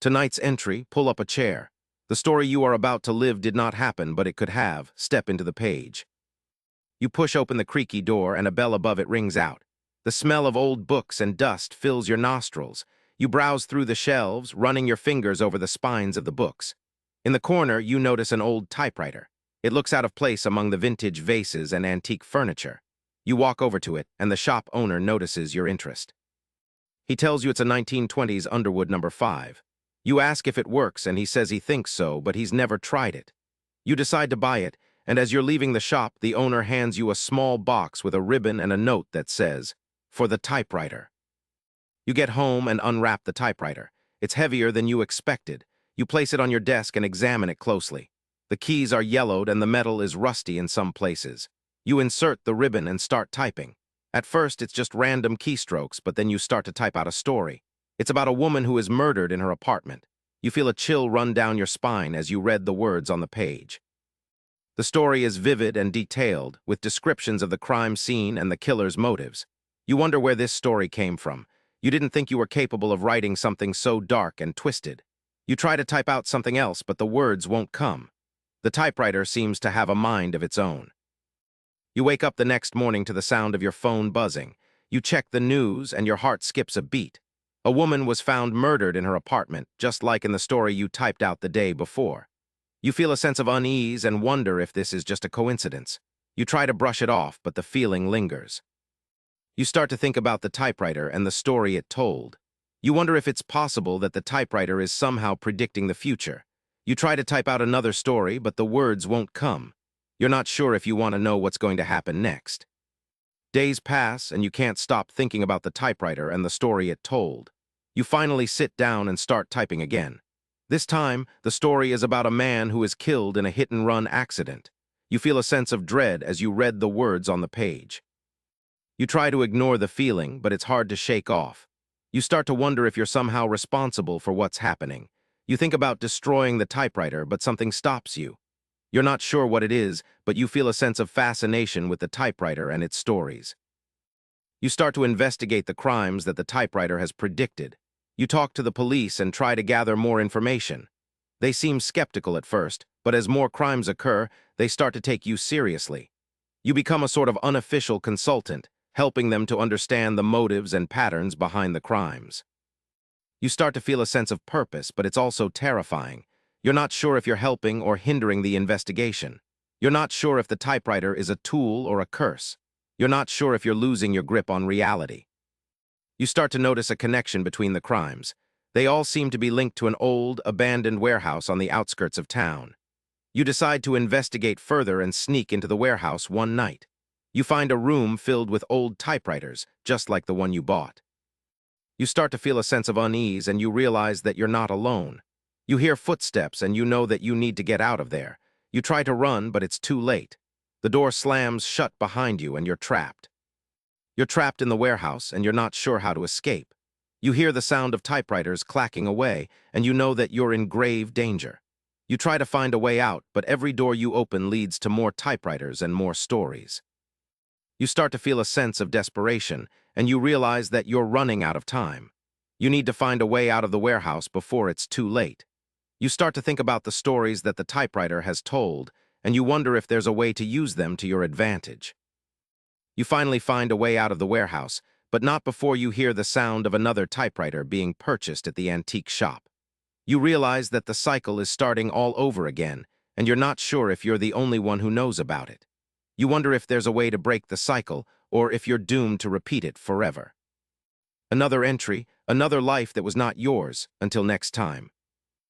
Tonight's entry, pull up a chair. The story you are about to live did not happen, but it could have. Step into the page. You push open the creaky door and a bell above it rings out. The smell of old books and dust fills your nostrils. You browse through the shelves, running your fingers over the spines of the books. In the corner, you notice an old typewriter. It looks out of place among the vintage vases and antique furniture. You walk over to it, and the shop owner notices your interest. He tells you it's a 1920s Underwood number 5. You ask if it works, and he says he thinks so, but he's never tried it. You decide to buy it, and as you're leaving the shop, the owner hands you a small box with a ribbon and a note that says, "For the typewriter." You get home and unwrap the typewriter. It's heavier than you expected. You place it on your desk and examine it closely. The keys are yellowed and the metal is rusty in some places. You insert the ribbon and start typing. At first, it's just random keystrokes, but then you start to type out a story. It's about a woman who is murdered in her apartment. You feel a chill run down your spine as you read the words on the page. The story is vivid and detailed, with descriptions of the crime scene and the killer's motives. You wonder where this story came from. You didn't think you were capable of writing something so dark and twisted. You try to type out something else, but the words won't come. The typewriter seems to have a mind of its own. You wake up the next morning to the sound of your phone buzzing. You check the news, and your heart skips a beat. A woman was found murdered in her apartment, just like in the story you typed out the day before. You feel a sense of unease and wonder if this is just a coincidence. You try to brush it off, but the feeling lingers. You start to think about the typewriter and the story it told. You wonder if it's possible that the typewriter is somehow predicting the future. You try to type out another story, but the words won't come. You're not sure if you want to know what's going to happen next. Days pass, and you can't stop thinking about the typewriter and the story it told. You finally sit down and start typing again. This time, the story is about a man who is killed in a hit-and-run accident. You feel a sense of dread as you read the words on the page. You try to ignore the feeling, but it's hard to shake off. You start to wonder if you're somehow responsible for what's happening. You think about destroying the typewriter, but something stops you. You're not sure what it is, but you feel a sense of fascination with the typewriter and its stories. You start to investigate the crimes that the typewriter has predicted. You talk to the police and try to gather more information. They seem skeptical at first, but as more crimes occur, they start to take you seriously. You become a sort of unofficial consultant, helping them to understand the motives and patterns behind the crimes. You start to feel a sense of purpose, but it's also terrifying. You're not sure if you're helping or hindering the investigation. You're not sure if the typewriter is a tool or a curse. You're not sure if you're losing your grip on reality. You start to notice a connection between the crimes. They all seem to be linked to an old, abandoned warehouse on the outskirts of town. You decide to investigate further and sneak into the warehouse one night. You find a room filled with old typewriters, just like the one you bought. You start to feel a sense of unease, and you realize that you're not alone. You hear footsteps, and you know that you need to get out of there. You try to run, but it's too late. The door slams shut behind you, and you're trapped. You're trapped in the warehouse, and you're not sure how to escape. You hear the sound of typewriters clacking away, and you know that you're in grave danger. You try to find a way out, but every door you open leads to more typewriters and more stories. You start to feel a sense of desperation, and you realize that you're running out of time. You need to find a way out of the warehouse before it's too late. You start to think about the stories that the typewriter has told, and you wonder if there's a way to use them to your advantage. You finally find a way out of the warehouse, but not before you hear the sound of another typewriter being purchased at the antique shop. You realize that the cycle is starting all over again, and you're not sure if you're the only one who knows about it. You wonder if there's a way to break the cycle, or if you're doomed to repeat it forever. Another entry, another life that was not yours. Until next time.